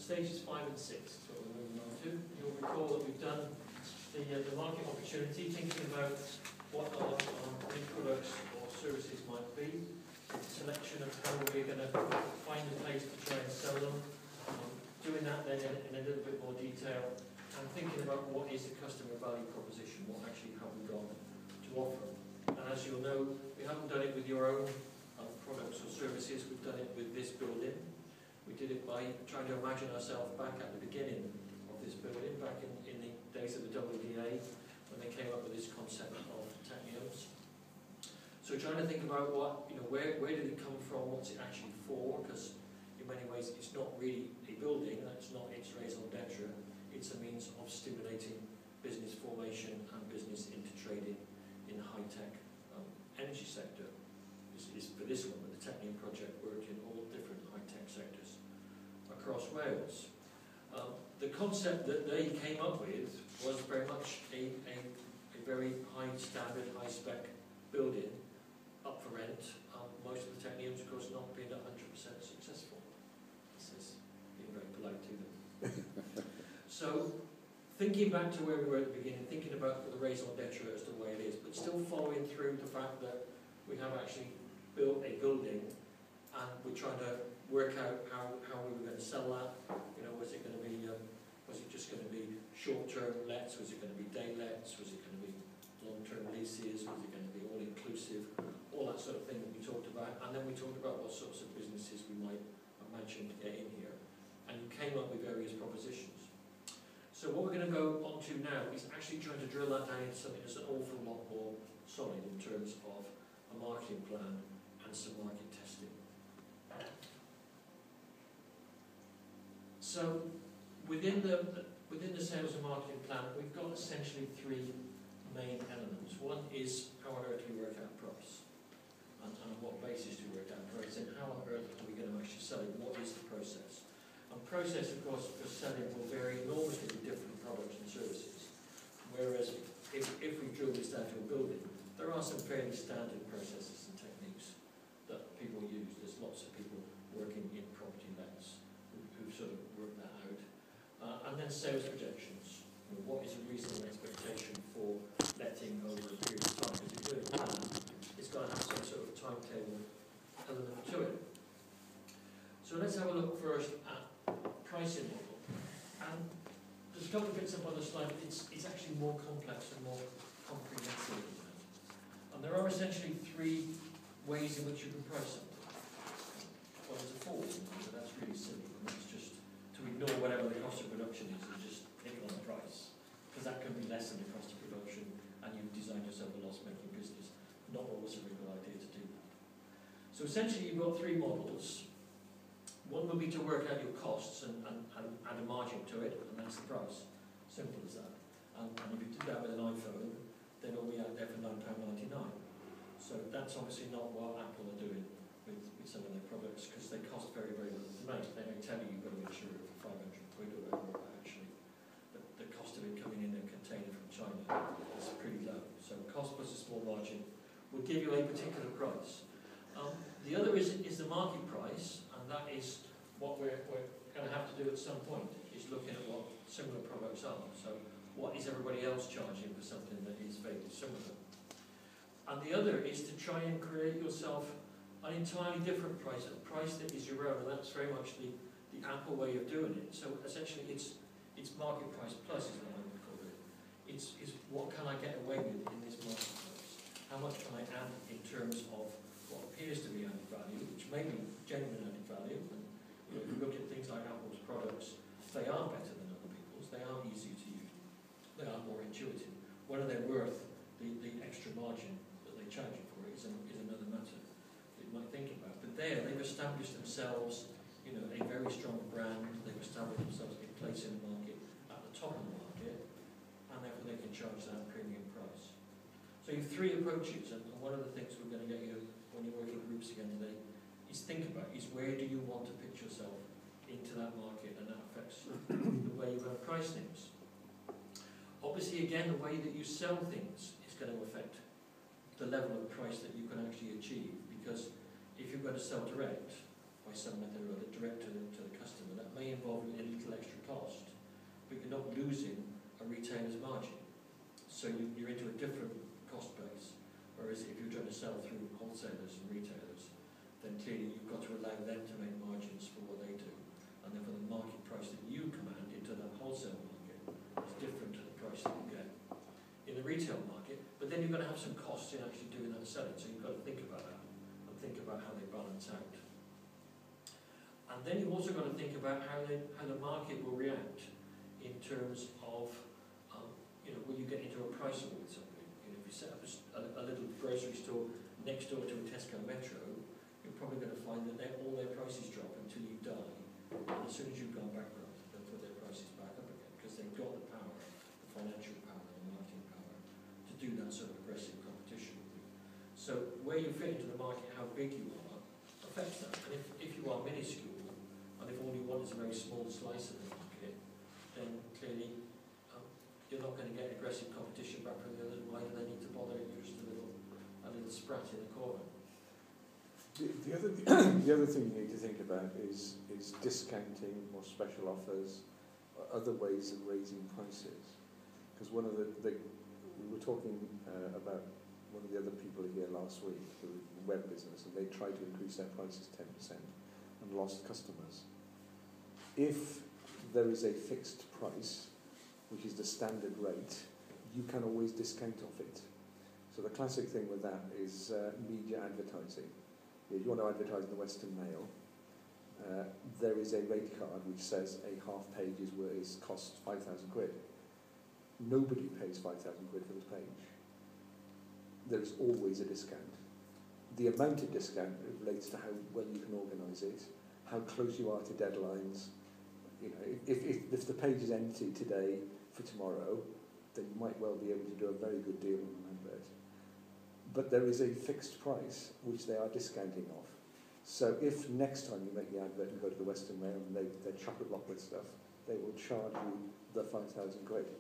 stages 5 and 6 is what we're moving on to. You'll recall that we've done the market opportunity, thinking about what our new products or services might be, selection of how we're going to find a place to try and sell them, doing that then in a little bit more detail, and thinking about what is the customer value proposition, what actually have we got to offer. And as you'll know, we haven't done it with your own products or services, we've done it with this building. We did it by trying to imagine ourselves back at the beginning of this building, back in the days of the WDA, when they came up with this concept of techniums. So trying to think about what, where did it come from, what's it actually for, because in many ways it's not really a building, that's not its raison d'etre, it's a means of stimulating business formation and business into trading in the high-tech energy sector. Is for this one, but the Technium project worked in all different high-tech sectors across Wales. The concept that they came up with was very much a very high standard, high spec building up for rent. Most of the Techniums, of course, not being 100% successful. This is being very polite to them. So, thinking back to where we were at the beginning, thinking about the raison d'etre as to the way it is, but still following through the fact that we have actually built a building and we're trying to work out how we were going to sell that. Was it going to be, was it just going to be short-term lets? Was it going to be day lets? Was it going to be long-term leases? Was it going to be all-inclusive? All that sort of thing that we talked about. And then we talked about what sorts of businesses we might imagine to get in here. And you came up with various propositions. So what we're going to go on to now is actually trying to drill that down into something that's an awful lot more solid in terms of a marketing plan and some market testing. So within the sales and marketing plan, we've got essentially three main elements. One is how on earth we work out price, and on what basis do we work out price, and how on earth are we going to actually sell it? What is the process? And process, of course, for selling will vary enormously with different products and services. Whereas if we drill this down to a building, there are some fairly standard processes and techniques that people use. There's lots of people working in property lets who've sort of worked that out. And then sales projections. What is a reasonable expectation for letting over a period of time? Because if you're doing a plan, it's got to have some sort of timetable element to it. So let's have a look first at pricing model. And there's a couple of bits up on the slide. It's actually more complex and more comprehensive than that. And there are essentially three ways in which you can price something. Well, there's a fourth, but that's really silly. And that's just to ignore whatever the cost of production is and just hit it on the price. Because that can be less than the cost of production, and you've designed yourself a loss-making business. Not always a really good idea to do that. So essentially, you've got three models. One would be to work out your costs and add a margin to it, and that's the price. Simple as that. And if you did that with an iPhone, then it'll be out there for £9.99. So that's obviously not what Apple are doing with some of their products, because they cost very, very little to make. They may tell you you've got to insure it for 500 quid or whatever, but actually the cost of it coming in a container from China is pretty low. So cost plus a small margin will give you a particular price. The other is the market price, and that is what we're going to have to do at some point, is looking at what similar products are. So what is everybody else charging for something that is vaguely similar? And the other is to try and create yourself an entirely different price, a price that is your own, and that's very much the Apple way of doing it. So essentially it's market price plus is what I would call it. It's what can I get away with in this marketplace? How much can I add in terms of what appears to be added value, which may be genuine added value. And if you look at things like Apple's products, they are better than other people's, they are easier to use, they are more intuitive. Whether they're worth the extra margin that they charge you for is another matter that you might think about. But there, they've established themselves, a very strong brand, they've established themselves a place in the market, at the top of the market, and therefore they can charge that premium price. So you have three approaches, and one of the things we're going to get you when you're working groups again today is think about is where do you want to pitch yourself into that market, and that affects the way you're going to price things. Obviously, again, the way that you sell things is going to affect the level of price that you can actually achieve, because if you're going to sell direct by some method or other, direct to the customer, that may involve a wholesalers and retailers, then clearly you've got to allow them to make margins for what they do. And then for the market price that you command into that wholesale market is different to the price that you get in the retail market. But then you're going to have some costs in actually doing that selling, so you've got to think about that and think about how they balance out. And then you've also got to think about how the market will react in terms of, will you get into a price war with somebody? If you set up a little grocery store next door to a Tesco Metro, you're probably going to find that all their prices drop until you die. And as soon as you've gone bankrupt, they'll put their prices back up again because they've got the power, the financial power and the marketing power to do that sort of aggressive competition with you. So where you fit into the market, how big you are, affects that. And if you are minuscule, and if all you want is a very small slice of the market, then clearly you're not going to get aggressive competition back from the others. Why do they need to bother? You're just a little sprat in the corner. The other thing you need to think about is discounting or special offers, or other ways of raising prices. Because one of we were talking about one of the other people here last week, who was in the web business, and they tried to increase their prices 10% and lost customers. If there is a fixed price, which is the standard rate, you can always discount off it. So the classic thing with that is media advertising. If you want to advertise in the Western Mail, there is a rate card which says a half page costs 5,000 quid. Nobody pays 5,000 quid for this page. There is always a discount. The amount of discount relates to how well you can organise it, how close you are to deadlines. If the page is empty today for tomorrow, then you might well be able to do a very good deal on an advert. But there is a fixed price which they are discounting off. So if next time you make the advert and go to the Western Mail and they're chock-a-block with stuff, they will charge you the 5,000 quid,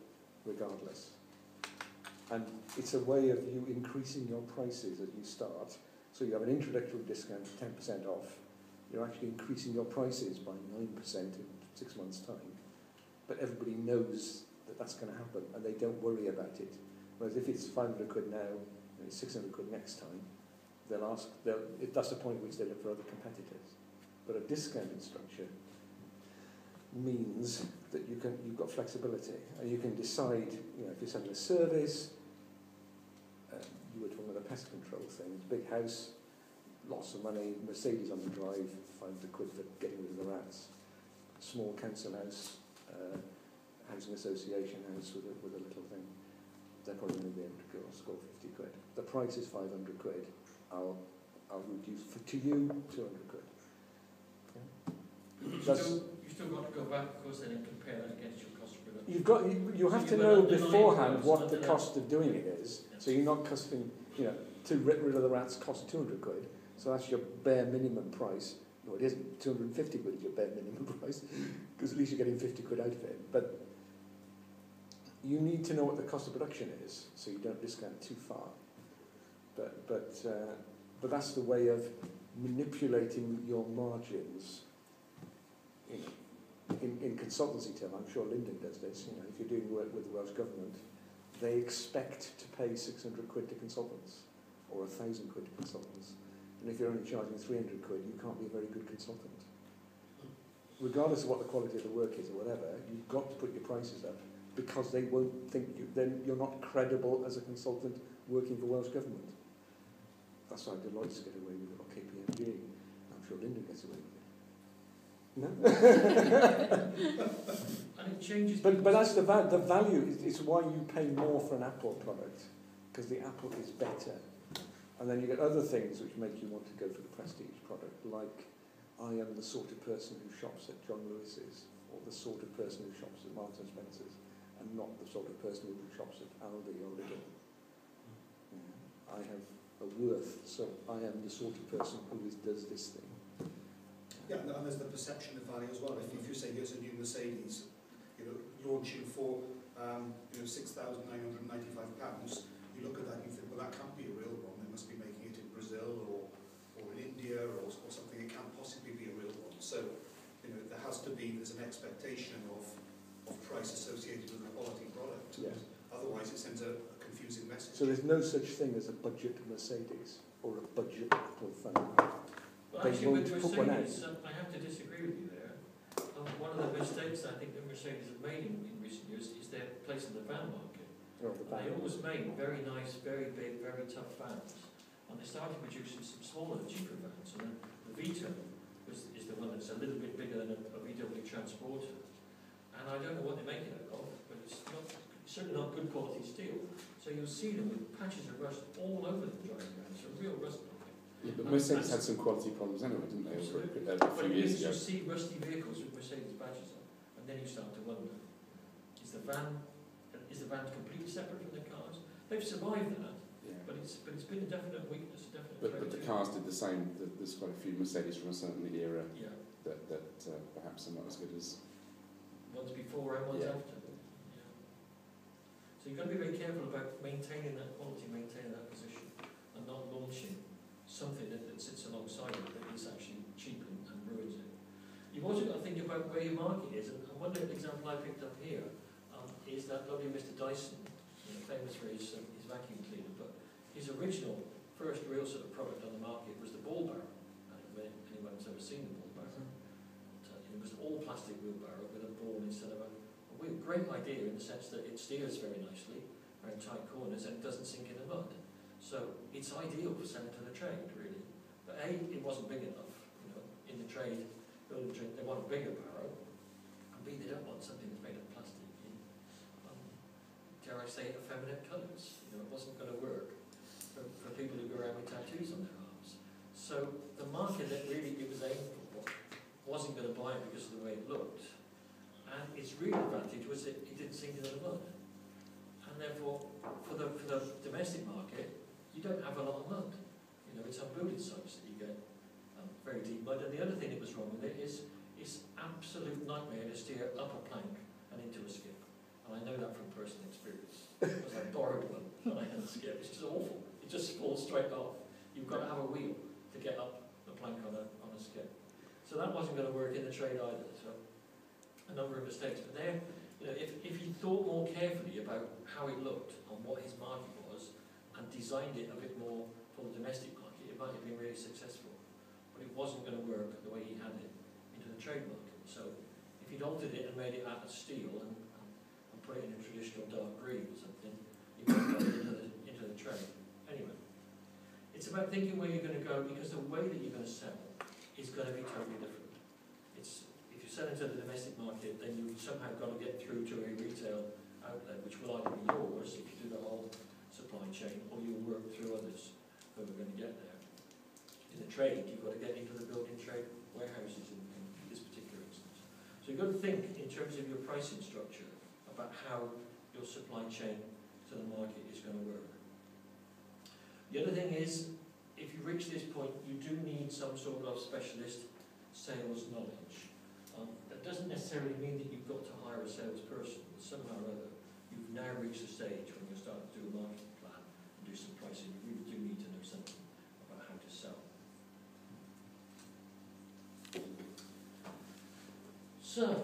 regardless. And it's a way of you increasing your prices as you start. So you have an introductory discount of 10% off. You're actually increasing your prices by 9% in 6 months' time. But everybody knows that that's going to happen, and they don't worry about it. Whereas if it's 500 quid now, and it's 600 quid next time, that's the point at which they look for other competitors. But a discounted structure means that you've got flexibility, and you can decide, if you're selling a service, you were talking about a pest control thing, big house, lots of money, Mercedes on the drive, 500 quid for getting rid of the rats. Small council house, housing association house with a little thing, they're probably going to be able to score 50 quid. The price is 500 quid. I'll reduce to you 200 quid. Okay? You've still got to go back, of course, then and compare that against your cost of production. You have to know beforehand what the cost of doing it is. Yeah. So you're not costing, to get rid of the rats costs 200 quid. So that's your bare minimum price. No, it isn't. 250 quid is your bare minimum price, because at least you're getting 50 quid out of it. But you need to know what the cost of production is, so you don't discount too far. But that's the way of manipulating your margins. In consultancy term, I'm sure Linden does this. If you're doing work with the Welsh Government, they expect to pay 600 quid to consultants, or 1,000 quid to consultants. And if you're only charging 300 quid, you can't be a very good consultant. Regardless of what the quality of the work is or whatever, you've got to put your prices up, because they won't think then you're not credible as a consultant working for Welsh Government. That's why Deloitte's get away with it, or KPMG. I'm sure Linden gets away with it. No? And it changes. But that's the value. It's why you pay more for an Apple product, because the Apple is better. And then you get other things which make you want to go for the prestige product, like I am the sort of person who shops at John Lewis's, or the sort of person who shops at Marks and Spencer's, and not the sort of person who shops at Aldi or Lidl. I have a worth, so I am the sort of person who does this thing. Yeah, and there's the perception of value as well. If you say here's a new Mercedes, launching for £6,995, you look at that and you think, well, that can't be a real one. They must be making it in Brazil or in India or something. It can't possibly be a real one. So, there's an expectation of price associated with a quality product. Yeah. Otherwise, it sends a confusing message. So there's no such thing as a budget Mercedes. or a budget capital fund. Well, They actually, with won't put one out. Mercedes, I have to disagree with you there. One of the mistakes I think that Mercedes have made in recent years is their place in the van market. Or the They bank. always made very nice, very big, very tough vans. And they started producing some smaller, cheaper vans. And then the Vito is the one that's a little bit bigger than a VW Transporter. And I don't know what they make it out of, but it's certainly not good quality steel. So you'll see them with patches of rust all over them driving around. It's a real rust bucket. Yeah, but Mercedes had some quality problems anyway, didn't they, over a But few it years is, ago? you see rusty vehicles with Mercedes badges on, and then you start to wonder, is the van completely separate from the cars? They've survived that, Yeah. but it's been a definite weakness, a definite But threat the to- cars did the same. There's quite a few Mercedes from a certain era Yeah, that perhaps are not as good as. one's before and one's Yeah. after. Yeah. So you've got to be very careful about maintaining that quality, maintaining that position, and not launching something that sits alongside it that is actually cheap and ruins it. You've also got to think about where your market is, and one example I picked up here is that lovely Mr. Dyson, famous for his vacuum cleaner, but his original first real sort of product on the market was the ball barrel. I don't know if anyone's ever seen the ball barrel. It was an all plastic wheelbarrow with a ball instead of a wheel. Great idea in the sense that it steers very nicely around tight corners and it doesn't sink in the mud. So it's ideal for selling to the trade, really. But A, it wasn't big enough. In the trade, building trade, they want a bigger barrow. And B, they don't want something that's made of plastic in, dare I say, effeminate colours. It wasn't going to work for people who go around with tattoos on their arms. So the market that really it was aimed for wasn't going to buy it because of the way it looked. And its real advantage was that it didn't sink into the mud. And therefore, for the domestic market, you don't have a lot of mud. It's on building sites that you get very deep mud. And the other thing that was wrong with it is it's absolute nightmare to steer up a plank and into a skip. And I know that from personal experience. Because I borrowed one and I had a skip. It's just awful. It just falls straight off. You've got to have a wheel to get up the plank on a skip. So that wasn't going to work in the trade either. So a number of mistakes. But there, if he thought more carefully about how it looked and what his market was and designed it a bit more for the domestic market, it might have been really successful. But it wasn't going to work the way he had it into the trade market. So if he'd altered it and made it out of steel and put it in a traditional dark green or something, he might have got it into the trade. Anyway, it's about thinking where you're going to go, because the way that you're going to sell is going to be totally different. If you sell into the domestic market, then you've somehow got to get through to a retail outlet, which will either be yours if you do the whole supply chain, or you'll work through others who are going to get there. In the trade, you've got to get into the building trade warehouses in this particular instance. So you've got to think in terms of your pricing structure about how your supply chain to the market is going to work. The other thing is, if you reach this point, you do need some sort of specialist sales knowledge. That doesn't necessarily mean that you've got to hire a salesperson, but somehow or other, you've now reached a stage when you're starting to do a marketing plan and do some pricing. You really do need to know something about how to sell. So,